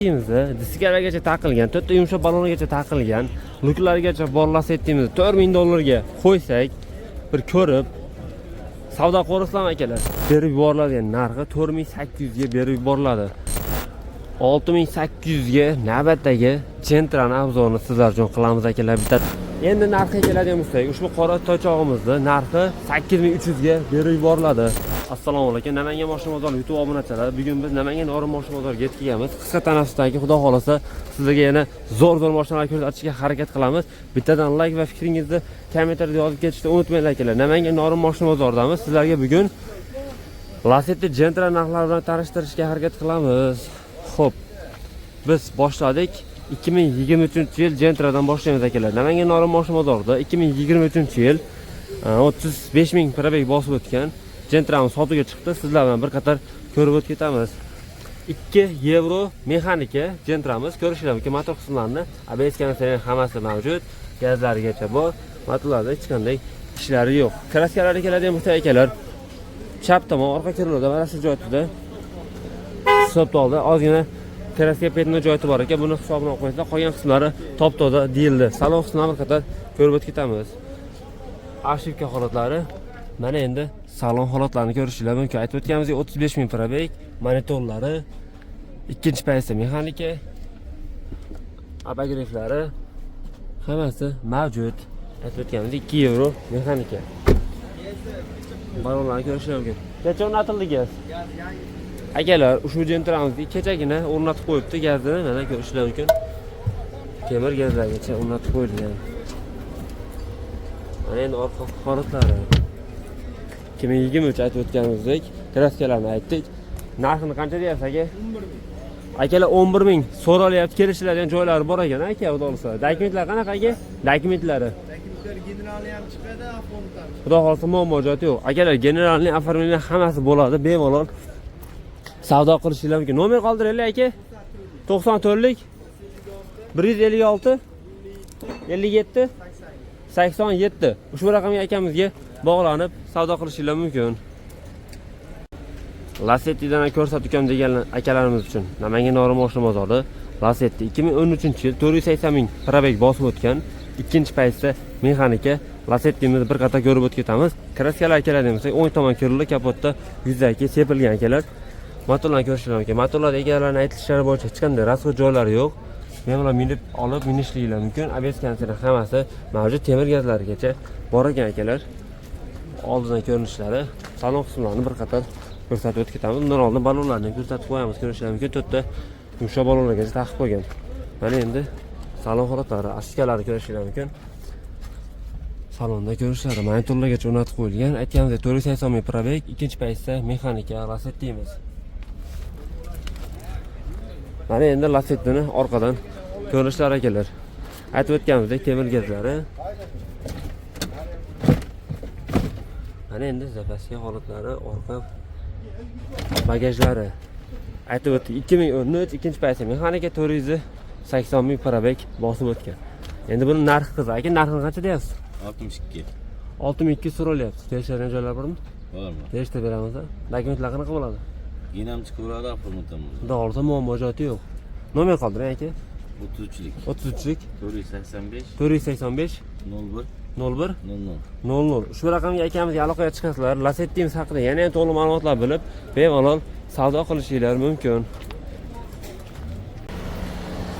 Diskalargacha taqilgan, to'rtta yumshoq balonlargacha taqilgan, luklargacha borlasa etdimiz $4000 qo'ysak, bir ko'rib savdo qo'rasizlar akalar. Berib yuboriladigan narxi 4800 ga berib yuboriladi. 6800 ga navbatdagi Gentra'ning obzorini sizlar uchun qilamiz akalar. Bitta endi narxiga keladigan bo'lsak, ushbu qora toychog'imizni narxi 8300 ga berib yuboriladi. Assalomu alaykum, Namangan mashina bozori YouTube obunachilar. Bugun biz Namangan Norin mashina bozoriga yetib kelganmiz. Qisqa tanaffusdagi xudo xolasa sizlarga yana zo'r mashinalar ko'rsatishga harakat qilamiz. Bittadan like va fikringizni kommentariyada yozib ketishni unutmanglar akalar. Namangan Norin mashina bozoridamiz. Sizlarga bugun Lacetti Gentra narxlari bilan tanishtirishga harakat qilamiz. Xo'p, biz boshladik. 2023-yil Gentra'dan boshlaymiz akalar. Namangan Norin mashina bozorida 2023-yil 35000 probeg bosib o'tgan Gentra'miz sotuvga chiqdi. Sizlar bilan bir qator ko'rib o'tib ketamiz. 2 yevro mexanika Gentra'miz. Ko'rishlar mumkin, motor qismlarini, ABS kameralar hammasi mavjud. Gazlarigacha bor. Motorlarda hech qanday ishlari yo'q. Kraskalariga keladigan bo'lsa akalar, chap tomon orqa kirlarda mana shu joyda hisobda ozgina kraska petni joyi bor ekan. Buni hisobini olib qo'ysa, qolgan qismlari top-toza deyildi. Salon qismlarini bir qator ko'rib o'tib ketamiz. Arshivka holatlari. Mana endi salon holatlarini ko'rishinglar mumkin. Aytib o'tganimizdek 35000 probeg, monitorlari, ikkinchi paysa mexanika, abagreiflari hammasi mavjud. Aytib o'tganimizdek 2 yevro mexanika. Balonlarni ko'rishinglar mumkin. Kecha o'rnatildi gaz. Akalar, ushbu Gentra'mizni kechagina o'rnatib qo'yibdi gazni, mana ko'rishinglar mumkin. Temir gazlargacha o'rnatib qo'yilgan. Mana endi orqa holatlari. 2023 aytib o'tganimizdek, kraskalarni aytdik. Narxini qancha deyapsiz aka? Akalar 11000 so'ralyapti, kelishiladigan joylari bor ekan aka, xudo xolasa. Dokumentlar qanaqa aka? Dokumentlari. Dokumentlar generalni ham chiqadi, afondan. Xudo xolasa muammo yo'q. Akalar, generalni oformlanish hammasi bo'ladi, bemalol savdo qilishinglar mumkin. Nomer qoldiraylik aka. 94lik 156 57 87. Ushbu raqamga akamizga bog'lanib savdo qilishinglar mumkin. Lacetti'dan ko'rsatib degan akalarimiz uchun Namangan Norin mashina bozori Lacetti 2013-yil 480 000 probeg bosib o'tgan, ikkinchi paytda mexanika Lacetti'mizni bir qator ko'rib o'tib ketamiz. Kraskalar keladigan bo'lsa, o'ng tomon kirildi, kapotda yuzaki sepilgan akalar. Motorlarni ko'rishinglar mumkin. Motorlar egalarining aytishlari bo'yicha hech qanday rasxod joylari yo'q. Bemalol olib minishinglar mumkin. ABS kameralar hammasi mavjud, temir gazlarigacha bor ekan akalar. Oldidan ko'rinishlari, salon qismlarini bir qator ko'rsatib o'tib ketamiz. Undan oldin balonlarni ko'rsatib qo'yamiz. Ko'rishlar mumkin, to'rtta yumshoq balonlargacha taqib qo'ygan. Mana endi salon holatlari, ashkalarni ko'rishlar mumkin. Salonda ko'rishlari, monitorlargacha o'rnatib qo'yilgan. Aytganimizdek 480 000 probeg, ikkinchi paytda mexanika Lacetti'miz. Mana endi Lacetti'ni orqadan ko'rishlari akalar. Aytib o'tganimizdek temir gazlari. Mana endi zapaska holatlari, orqa bagajlari. Aytib o'tdik 2013 ikkinchi paysa mexanika 480 000 probeg bosib o'tgan. Endi buni narxi qiziq. Aka, narxini qancha deyapsiz? 62. 6200 so'ralyapti. Tekshirgan joylar bormi? Bormi? Berishda beramiz. Dokumentlar qanaqa bo'ladi? Yenam chiqaveradi, afondan. Xudo xolasa muammo aka. Nomer qoldiring aka. 33lik 33lik 485 485 01 01 00. 00. Ushbu raqamga akamizga aloqaga chiqasizlar. Lacetti'miz haqida yana ham to'liq ma'lumotlar bilib, bemalol savdo qilishinglar mumkin.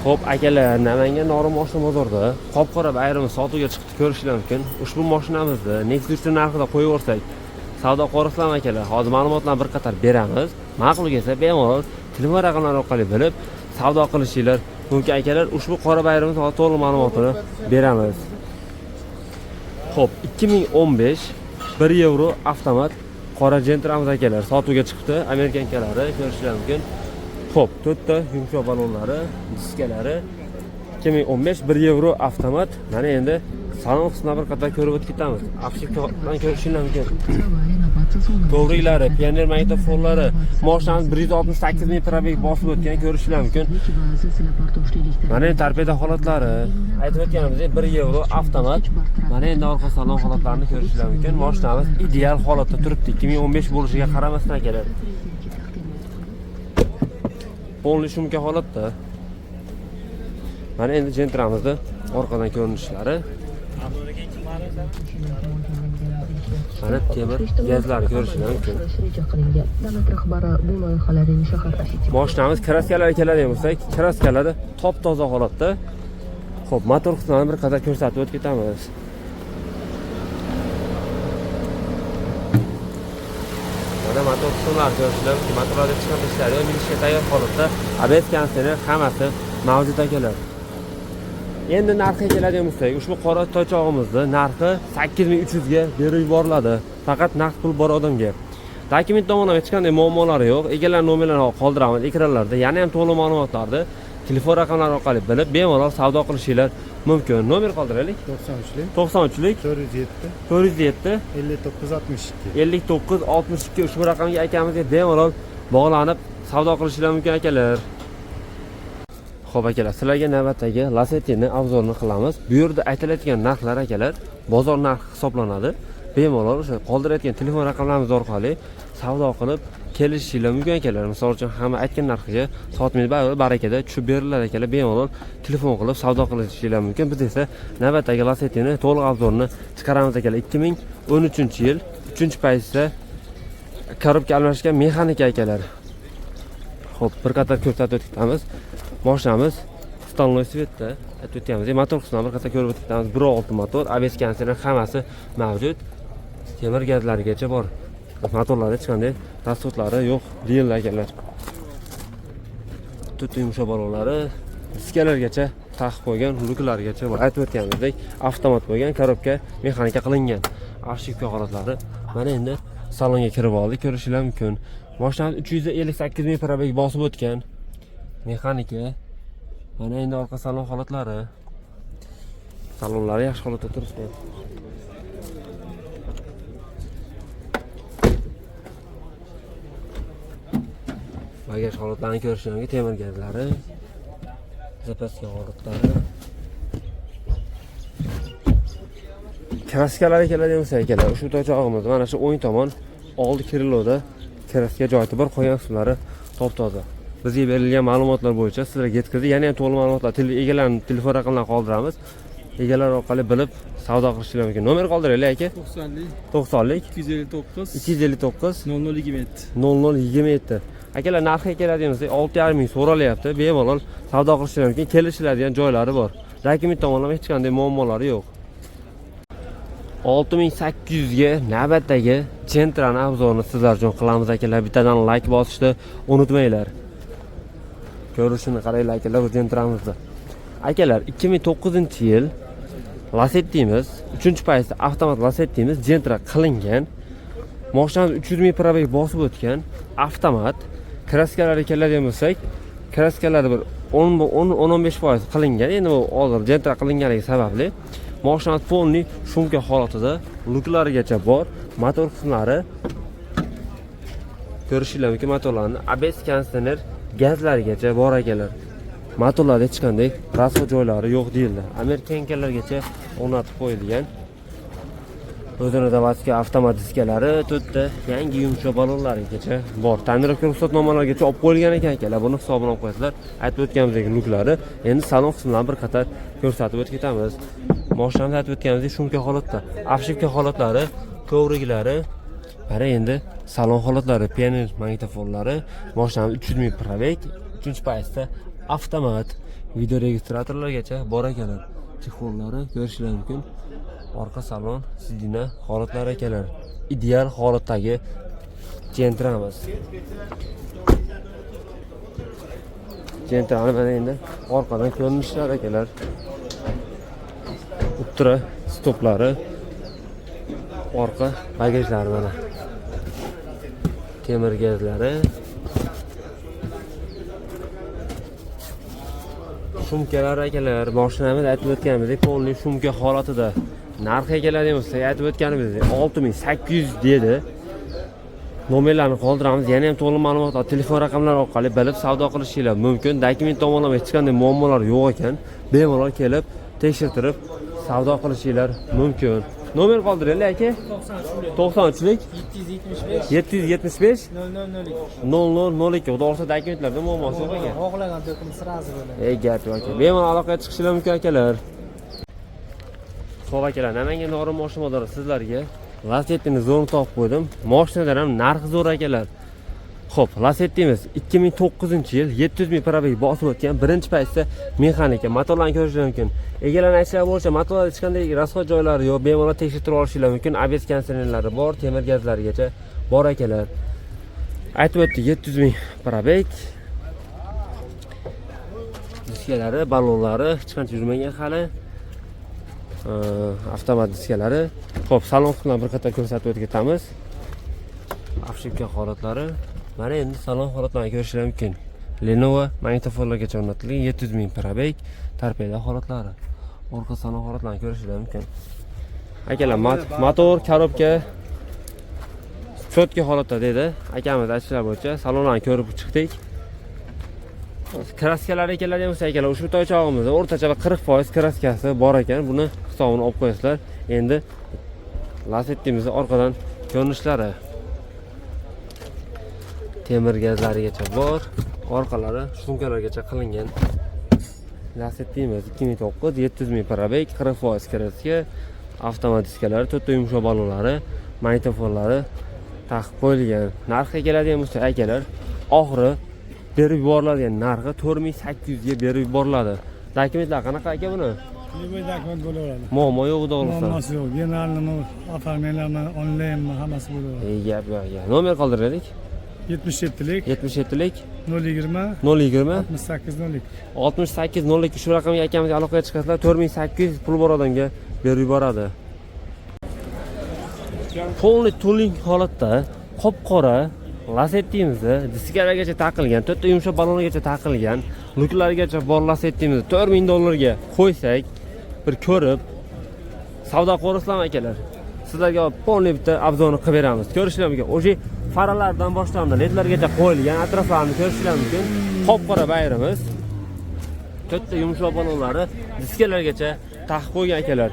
Xo'p, akalar, Namangan Norin mashina bozorida qop-qora bayrami sotuvga chiqdi, ko'rishinglar mumkin. Ushbu mashinamizni Nexus narxida qo'yib o'rsak, savdo qo'rasizlar akalar. Hozir ma'lumotlarni bir qator beramiz. Ma'qul kelsa bemalol telefon raqamlari orqali bilib savdo qilishinglar mumkin akalar. Ushbu qora bayrami to'liq ma'lumotini beramiz. Xo'p, 2015 1 yevro avtomat qora Gentra'miz akalar sotuvga chiqdi. Amerikankalari ko'rishinglar mumkin. Xo'p, to'rtta yumshoq balonlari, diskalari 2015 1 yevro avtomat. Mana endi salon qismini bir qator ko'rib o'tib ketamiz. Afshikdan ko'rishinglar mumkin. To'g'rilari, pioner magnitofonlari, mashinamiz 168 000 probeg bosib o'tgan, ko'rishinglar mumkin. Mana endi torpeda holatlari. Aytib o'tganimizdek 1 yevro avtomat. Mana endi orqa salon holatlarini ko'rishinglar mumkin. Mashinamiz ideal holatda turibdi. 2015 bo'lishiga qaramasdan kerak. Polni shumka holatda. Mana endi Gentra'mizni orqadan ko'rinishlari. Mana temir gazlari ko'rishingiz mumkin. Reja qilingan. Davlat rahbari bu loyihalarning shahar arxitektori Mashinamiz kraskalarga keladigan bo'lsak, kraskalari top-toza holatda. Xo'p, motor qismlarini bir qadar ko'rsatib o'tib ketamiz. Mana motor qismlari ko'rishlar, motorlarda chiqqan ishlari va minishga tayyor holatda, ABS konseyner hammasi mavjud akalar. Endi narxiga keladigan bo'lsak, ushbu qora toychog'imizni narxi 8300 ga berib yuboriladi. Faqat naqd pul bor odamga. Dokument tomondan hech qanday muammolari yo'q. Egalar nomerlarini qoldiramiz ekranlarda. Yana ham to'liq ma'lumotlarni telefon raqamlari orqali bilib, bemalol savdo qilishinglar mumkin. Nomer qoldiraylik. 93lik 407 5962 5962 ushbu raqamga akamizga bemalol bog'lanib savdo qilishinglar mumkin akalar. Xo'p akalar, sizlarga navbatdagi Lacetti'ni obzorini qilamiz. Bu yerda aytilayotgan narxlar akalar bozor narxi hisoblanadi. Bemalol o'sha qoldirayotgan telefon raqamlarimiz orqali savdo qilib kelishinglar mumkin akalar. Misol uchun hamma aytgan narxiga soatmingiz barakada tushib beriladi akalar. Bemalol telefon qilib savdo qilishinglar mumkin. Biz esa navbatdagi Lacetti'ni to'liq obzorini chiqaramiz akalar. 2013-yil 3-paytda korobka almashgan mexanika akalar. Xo'p, bir qator ko'rsatib o'tamiz. Mashinamiz stolnoy svetda aytib o'tamiz. Motor qismini bir qator ko'rib o'tamiz. 1.6 motor, ABS konseyner hammasi mavjud. Temir gazlarigacha bor. Motorlarda hech qanday rasxodlari yo'q deyiladi akalar. Tut yumshoq baloqlari diskalargacha taqib qo'ygan, luklargacha bor. Aytib o'tganimizdek, avtomat bo'lgan, korobka mexanika qilingan. Arshivka holatlari. Mana endi salonga kirib oldik, ko'rishingiz mumkin. Mashinamiz 358 ming probeg bosib o'tgan. Mexanika. Mana endi orqa salon holatlari. Salonlari yaxshi holatda turibdi. Bagaj holatlarini ko'rishingiz mumkin, temir gazlari, zapaska holatlari. Kraskalarga keladigan bo'lsak akalar, ushbu to'chog'imiz mana shu o'ng tomon oldi kriloda kraska joyi bor, qolgan qismlari top-toza. Bizga berilgan ma'lumotlar bo'yicha sizlarga yetkazdi. Yana ham to'liq ma'lumotlar egalarining telefon raqamlarini qoldiramiz. Egalar orqali bilib savdo qilishingiz mumkin. Nomer qoldiraylik aka. 90lik 259 0027. Akalar narxiga keladigan 6,5 ming so'ralyapti. Bemalol savdo qilishingiz mumkin. Kelishiladigan joylari bor. Dokument tomonlama hech qanday muammolari yo'q. 6800 ga navbatdagi Gentra'ning obzorini sizlar uchun qilamiz akalar. Bittadan like bosishni unutmanglar. Ko'rishini qaranglar akalar bu Gentra'mizda. Akalar 2009-yil Lacetti'miz 3-paytda avtomat Lacetti'miz Gentra qilingan. Mashinamiz 300 ming probeg bosib o'tgan avtomat. Kraskalarga keladigan bo'lsak, kraskalari bir 10-15% qilingan. Endi bu hozir Gentra qilinganligi sababli mashinamiz polni shumka holatida, luklarigacha bor. Motor qismlari ko'rishingiz mumkin, motorlarni ABS konseyner gazlarigacha bor akalar. Motorlarda hech qanday rasxod joylari yo'q deyildi. Amerikankalargacha o'rnatib qo'yilgan. O'zini davaska avtomat diskalari, to'rtta yangi yumshoq balonlarigacha bor. Ta'mirlovga ruxsatnomalargacha olib qo'yilgan ekan akalar. Buni hisobini olib qo'yasizlar. Aytib o'tganimizdek luklari. Endi salon qismlarini bir qator ko'rsatib o'tib ketamiz. Mashinamiz aytib o'tganimizdek shumka holatda. Afshivka holatlari, kovriklari, mana endi salon holatlari, pianin magnitofonlari, mashinamiz 300 ming probeg, 3-paytda avtomat, video registratorlargacha bor ekanlar. Chexollari ko'rishingiz mumkin. Orqa salon sidina holatlari ekanlar. Ideal holatdagi Gentra'miz. Gentra'ni mana endi orqadan ko'rinishlar ekanlar. Ultra stoplari, orqa bagajlari mana. Temir gazlari. Shumkalar akalar, mashinamiz aytib o'tganimizdek, polni shumka holatida. Narxiga keladigan bo'lsak, aytib o'tganimizdek 6800 dedi. Nomerlarni qoldiramiz. Yana ham to'liq ma'lumotlar telefon raqamlari orqali bilib savdo qilishingiz mumkin. Dokument tomonlama hech qanday muammolar yo'q ekan. Bemalol kelib tekshirtirib savdo qilishingiz mumkin. Nomer qoldiraylik aka. 93lik 775 0002. Xudo ursa dokumentlarda muammosi yo'q ekan. Xohlagan to'kim sразу bo'ladi. Gap yo'q aka. Bemalol aloqaga chiqishingiz mumkin akalar. Xo'p akalar, Namangan Norin moshina bozori sizlarga Lacetti'ni zo'rni topib qo'ydim. Moshinalar ham narxi zo'r akalar. Xo'p, Lacetti'miz 2009-yil 700 ming probeg bosib o'tgan. Birinchi paytda mexanika, motorlarni ko'rishingiz mumkin. Egalarni aytishlari bo'yicha motorlar hech qanday rasxod joylari yo'q, bemalol tekshirib olishingiz mumkin. ABS konditsionerlari bor, temir gazlarigacha bor akalar. Aytib o'tdik 700 ming probeg. Diskalari, ballonlari hech qancha yurmagan hali. Avtomat diskalari. Xo'p, salon qismini bir qator ko'rsatib o'tib ketamiz. Afshibka holatlari. Mana endi salon holatlarini ko'rishingiz mumkin. Lenovo magnitofonlargacha o'rnatilgan 700 ming probeg, torpeda holatlari. Orqa salon holatlarini ko'rishingiz mumkin. Akalar, motor, korobka cho'tka holatda dedi. Akamiz aytishlari bo'yicha salonlarni ko'rib chiqdik. Kraskalar ekanlar ham akalar, ushbu toychog'imizda o'rtacha 40% kraskasi bor ekan. Buni hisobini olib qo'yasizlar. Endi Lacetti'mizning orqadan ko'rinishlari. Temir gazlarigacha bor, orqalari sumkalargacha qilingan. Lacetti'miz 2009 700 ming probeg, 40% kraska, avtomat diskalari, to'rtta yumshoq ballonlari, magnitofonlari taqib qo'yilgan. Narxga keladigan bo'lsa akalar, oxiri berib yuboriladigan narxi 4800 ga berib yuboriladi. Dokumentlar qanaqa aka buni? Любой dokument bo'laveradi. Muammo yo'q xudo ursa. Muammosi yo'q. Generalnimi, oformiylarmi, onlaynmi, hammasi bo'laveradi. Gap yo'q. Nomer qoldiraylik. 77lik 77lik 020 020 6802. 6802 shu raqamga akamizga aloqaga chiqasizlar. 4800 pul bor odamga berib yuboradi. Polni tuning holatda qop-qora Lacetti'mizda diskalargacha taqilgan, to'rtta yumshoq ballongacha taqilgan, luklargacha bor Lacetti'mizni $4000 ga qo'ysak, bir ko'rib savdo qo'rasizlar akalar. Sizlarga polni bitta obzorni qilib beramiz. Ko'rishingiz mumkin. O'sha faralardan boshlanib ledlargacha qo'yilgan, atroflarini ko'rishingiz mumkin. Qop-qora bayramiz. To'rtta yumshoq ballonlari diskalargacha taqib qo'ygan akalar.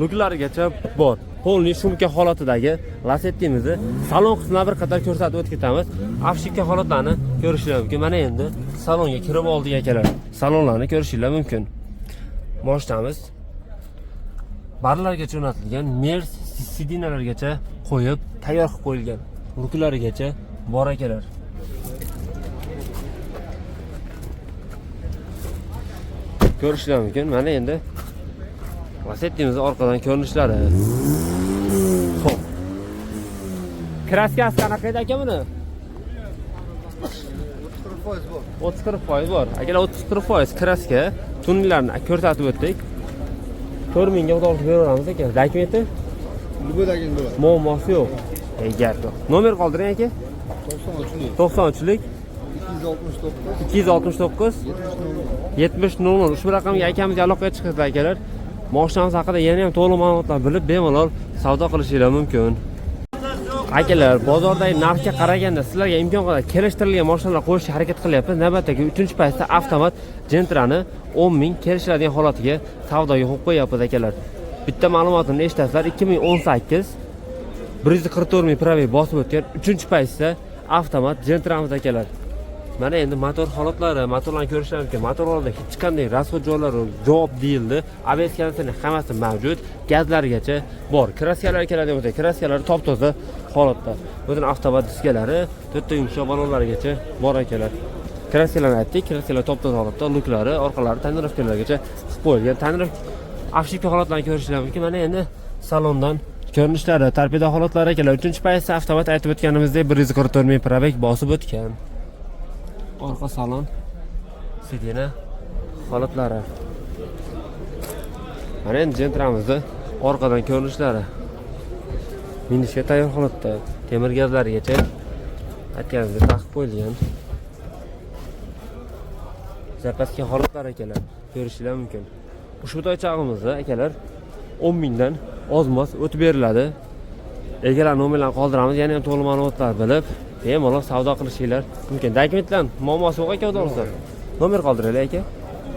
Luklarigacha bor. Polni shumka holatidagi Lacetti'mizni salon qismini bir qator ko'rsatib o'tib ketamiz. Afshika holatlarini ko'rishingiz mumkin. Mana endi salonga kirib oldik akalar. Salonlarni ko'rishingiz mumkin. Moshinamiz barlargacha o'rnatilgan, Mers sidinalargacha qo'yib, tayyor qilib qo'yilgan. Luklarigacha bor akalar. Ko'rishingiz mumkin. Mana endi Lacetti'mizning orqadan ko'rinishlari. Xo'p. Kraskasi qanaqa edi aka buni? 30-40% bor. Akalar 30-40% kraska tunlarni ko'rsatib o'tdik. 4000 ga o'tib beraveramiz aka. Dokumenti? Любой dokument bo'ladi. Muammosi yo'q. Gap yo'q. Nomer qoldiring aka. 93lik 269 7000. Ushbu raqamga akamizga aloqaga chiqasiz akalar. Moshinamiz haqida yana ham to'liq ma'lumotlar bilib, bemalol savdo qilishingiz mumkin. Akalar, bozordagi narxga qaraganda sizlarga imkon qadar kelishtirilgan mashinalar qo'yishga harakat qilyapmiz. Navbatdagi 3-paytda avtomat Gentra'ni 10 000 kelishiladigan holatiga savdoga qo'yib qo'yapmiz akalar. Bitta ma'lumotni eshitasizlar, 2018 144 ming probeg bosib o'tgan 3-paytda avtomat Gentra'miz akalar. Mana endi motor holatlari, motorlarni ko'rishingiz mumkin. Motorlarda hech qanday rasxod joylari javob deyildi. ABS konditsioner hammasi mavjud. Gazlarigacha bor. Kraskalar keladigan bo'lsa, kraskalar top-toza holatda. Butun avtomat diskalari, to'rtta yumshoq ballonlarigacha bor akalar. Kraskalarni aytdik, kraskalar top-toza holatda, luklari, orqalari tonirovkalargacha qilib qo'yilgan. Tonirovka afshika holatlarini ko'rishingiz mumkin. Mana endi salondan ko'rinishlari, torpeda holatlari akalar. 3-paytda avtomat aytib o'tganimizdek 144 ming probeg bosib o'tgan. Orqa salon sidina holatlari. Mana endi Gentra'mizning orqadan ko'rinishlari. Minishga tayyor holatda, temir gazlarigacha aytganimizda taqib qo'yilgan. Zapaska holatlar akalar, ko'rishingiz mumkin. Ushbu toychog'imizda akalar 10 mingdan ozmas o'tib beriladi. Egalar nomerlarni qoldiramiz, yana ham to'liq ma'lumotlar bilib bemalol savdo qilishinglar mumkin. Dokumentdan muammosi yo'q aka, o'zingizlar. Nomer qoldiraylik aka.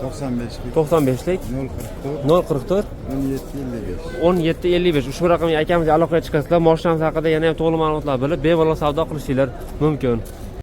95 95lik 044 044 17 55. 1755 ushbu raqamga akamizga aloqaga chiqasizlar. Mashinamiz haqida yana ham to'liq ma'lumotlar bilib, bemalol savdo qilishingiz mumkin.